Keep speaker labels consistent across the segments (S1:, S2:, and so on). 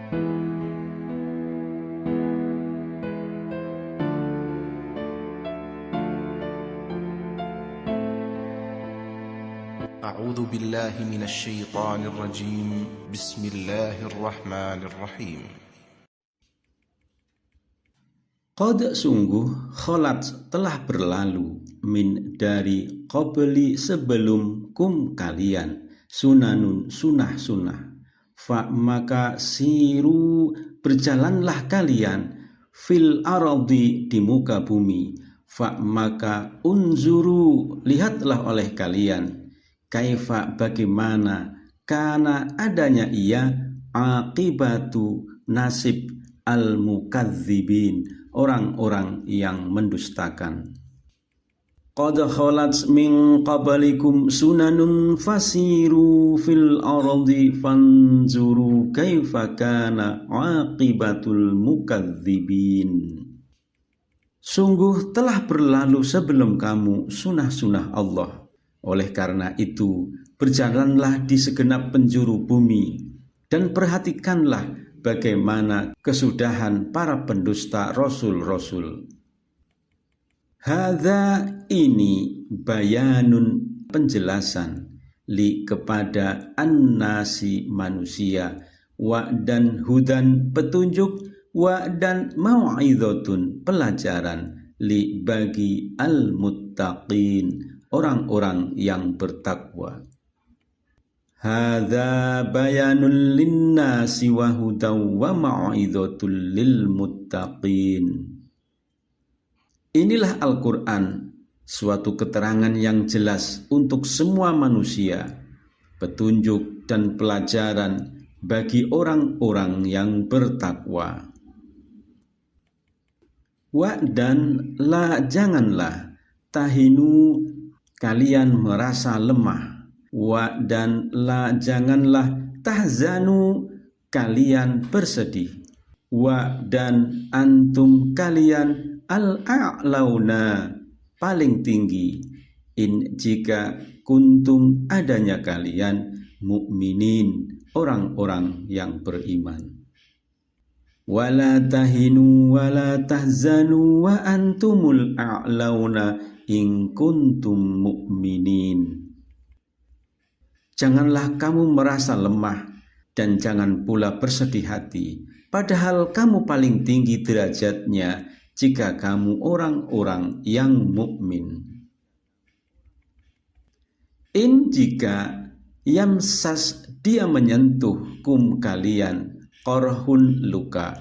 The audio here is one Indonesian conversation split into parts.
S1: أعوذ بالله من الشيطان الرجيم. بسم الله الرحمن الرحيم.
S2: Qad sungguh kholat telah berlalu min dari qabli sebelum kum kalian sunanun sunah fa maka siru berjalanlah kalian fil ardi di muka bumi fa maka unzuru lihatlah oleh kalian kaifa bagaimana kana adanya ia aqibatu nasib al-mukadzibin orang-orang yang mendustakan. Qad khalat min qablikum sunanun fasiru fil ardi fanzuru kaifa kana aqibatul mukadzibin. Sungguh telah berlalu sebelum kamu sunah-sunah Allah. Oleh karena itu, berjalanlah di segenap penjuru bumi dan perhatikanlah bagaimana kesudahan para pendusta rasul-rasul. Hadza ini bayanun penjelasan li kepada annasi manusia wa dan hudan petunjuk wa dan mau'izatun pelajaran li bagi al-muttaqin orang-orang yang bertakwa. Hadza bayanul linnasi wa hudaw wa mau'izatul lil muttaqin. Inilah Al-Qur'an, suatu keterangan yang jelas untuk semua manusia, petunjuk dan pelajaran bagi orang-orang yang bertakwa. Wa dan la janganlah tahinu kalian merasa lemah. Wa dan la janganlah tahzanu kalian bersedih. Wa dan antum kalian al-a'launa paling tinggi in jika kuntum adanya kalian mukminin orang-orang yang beriman. Wala tahinu wala tahzanu wa antumul a'launa in kuntum mukminin. Janganlah kamu merasa lemah dan jangan pula bersedih hati, padahal kamu paling tinggi derajatnya jika kamu orang-orang yang mukmin. In jika yamsas dia menyentuh kum kalian qarhun luka,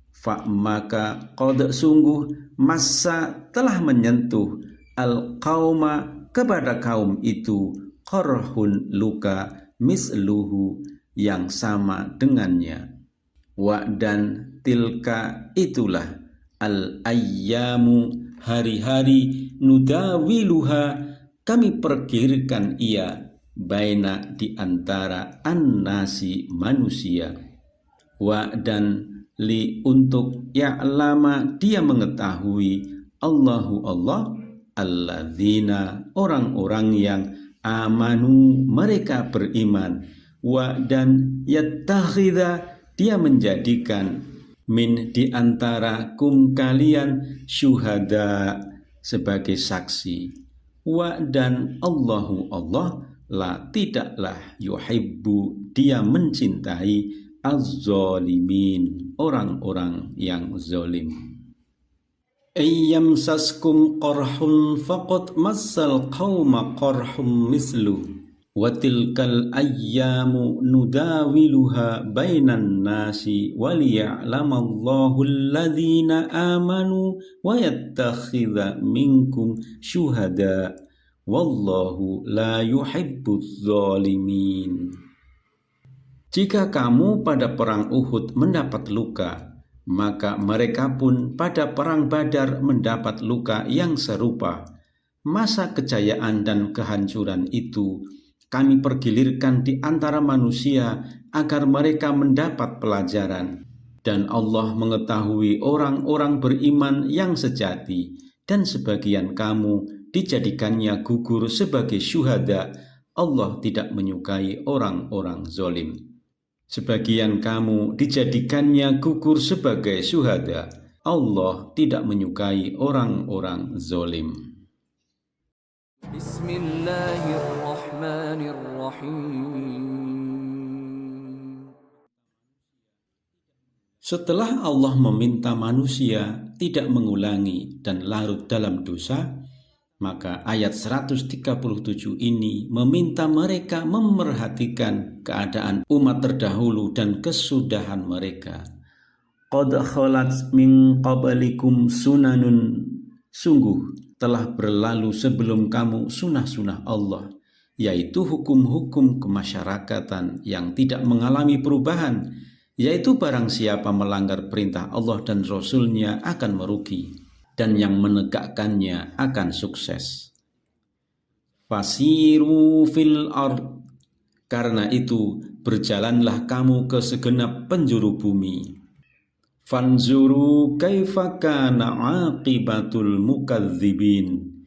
S2: fa maka qad sungguh massa telah menyentuh al-qauma kepada kaum itu qarhun luka misluhu yang sama dengannya. Wa dan tilka itulah al-ayyamu hari-hari nudawiluha kami perkirakan ia baina di antara annasi manusia. Wa dan li untuk ya'lama dia mengetahui Allahu Allah alladzina orang-orang yang amanu mereka beriman wa dan yattakhidha dia menjadikan min di antara kum kalian syuhada sebagai saksi wa dan Allahu Allah la tidaklah yuhibbu dia mencintai az-zalimin orang-orang yang zalim. Ayyam saskum qarhun faqad massal qauma qarhum mislu wa tilkal ayyamu nudawiluha bainan nasi wa liya'lamallahu alladhina amanu wa yattakhidha minkum syuhada wallahu la yuhibbuz zalimin. Jika kamu pada perang Uhud mendapat luka, maka mereka pun pada perang Badar mendapat luka yang serupa. Masa kejayaan dan kehancuran itu kami pergilirkan di antara manusia agar mereka mendapat pelajaran. Dan Allah mengetahui orang-orang beriman yang sejati, dan sebagian kamu dijadikannya gugur sebagai syuhada. Allah tidak menyukai orang-orang zalim. Sebagian kamu dijadikannya gugur sebagai syuhada. Allah tidak menyukai orang-orang zalim. Bismillahirrahmanirrahim. Setelah Allah meminta manusia tidak mengulangi dan larut dalam dosa, maka ayat 137 ini meminta mereka memerhatikan keadaan umat terdahulu dan kesudahan mereka. Qad khalat min qablikum sunanun, sungguh telah berlalu sebelum kamu sunah-sunah Allah, yaitu hukum-hukum kemasyarakatan yang tidak mengalami perubahan, yaitu barang siapa melanggar perintah Allah dan Rasul-Nya akan merugi, dan yang menegakkannya akan sukses. Fasiru fil ard, karena itu berjalanlah kamu ke segenap penjuru bumi. Fanzuru kaifa kana aqibatul mukadzibin,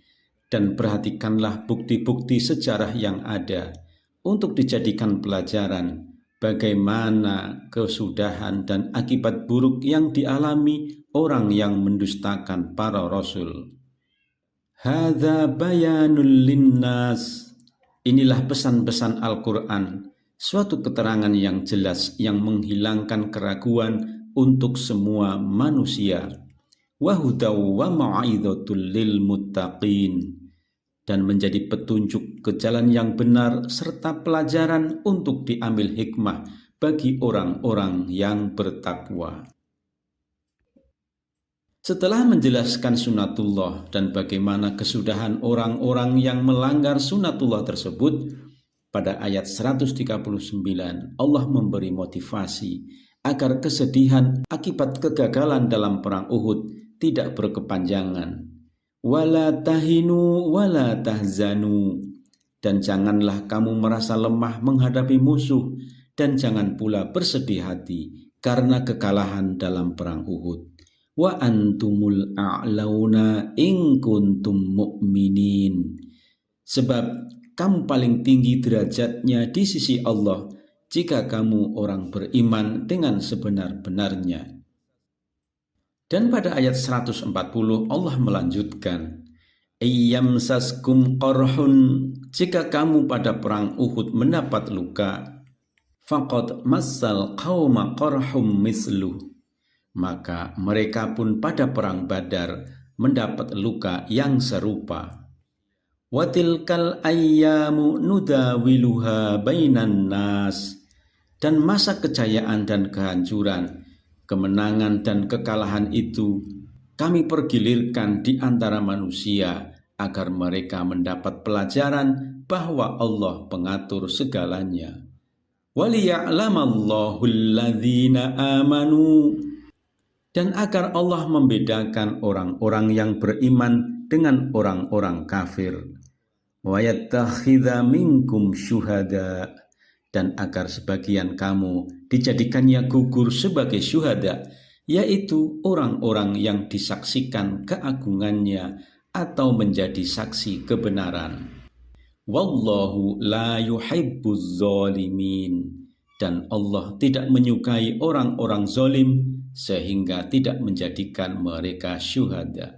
S2: dan perhatikanlah bukti-bukti sejarah yang ada untuk dijadikan pelajaran bagaimana kesudahan dan akibat buruk yang dialami orang yang mendustakan para rasul. Hadza bayanul linnas, inilah pesan-pesan Al-Quran, suatu keterangan yang jelas yang menghilangkan keraguan untuk semua manusia. Wa hudaw wa mau'izatul lil muttaqin, dan menjadi petunjuk ke jalan yang benar serta pelajaran untuk diambil hikmah bagi orang-orang yang bertakwa. Setelah menjelaskan sunatullah dan bagaimana kesudahan orang-orang yang melanggar sunatullah tersebut, pada ayat 139 Allah memberi motivasi agar kesedihan akibat kegagalan dalam perang Uhud tidak berkepanjangan. Wala tahinu wala tahzanu, dan janganlah kamu merasa lemah menghadapi musuh, dan jangan pula bersedih hati karena kekalahan dalam perang Uhud. Wa antumul a'launa in kuntum mu'minin, sebab kamu paling tinggi derajatnya di sisi Allah jika kamu orang beriman dengan sebenar-benarnya. Dan pada ayat 140 Allah melanjutkan, Iyamsaskum qarhun, jika kamu pada perang Uhud mendapat luka, faqad massal qauma qarhum misluh, maka mereka pun pada perang Badar mendapat luka yang serupa. Watilkal ayyamu nudawiluha bainan nas, dan masa kejayaan dan kehancuran, kemenangan dan kekalahan itu kami pergilirkan di antara manusia agar mereka mendapat pelajaran bahwa Allah pengatur segalanya. Waliya'lamallahu alladzina amanu, dan agar Allah membedakan orang-orang yang beriman dengan orang-orang kafir. Wa yattakhidha minkum syuhada, dan agar sebagian kamu dijadikannya gugur sebagai syuhada, yaitu orang-orang yang disaksikan keagungannya atau menjadi saksi kebenaran. Wallahu la yuhibbuz zalimin, dan Allah tidak menyukai orang-orang zalim sehingga tidak menjadikan mereka syuhada.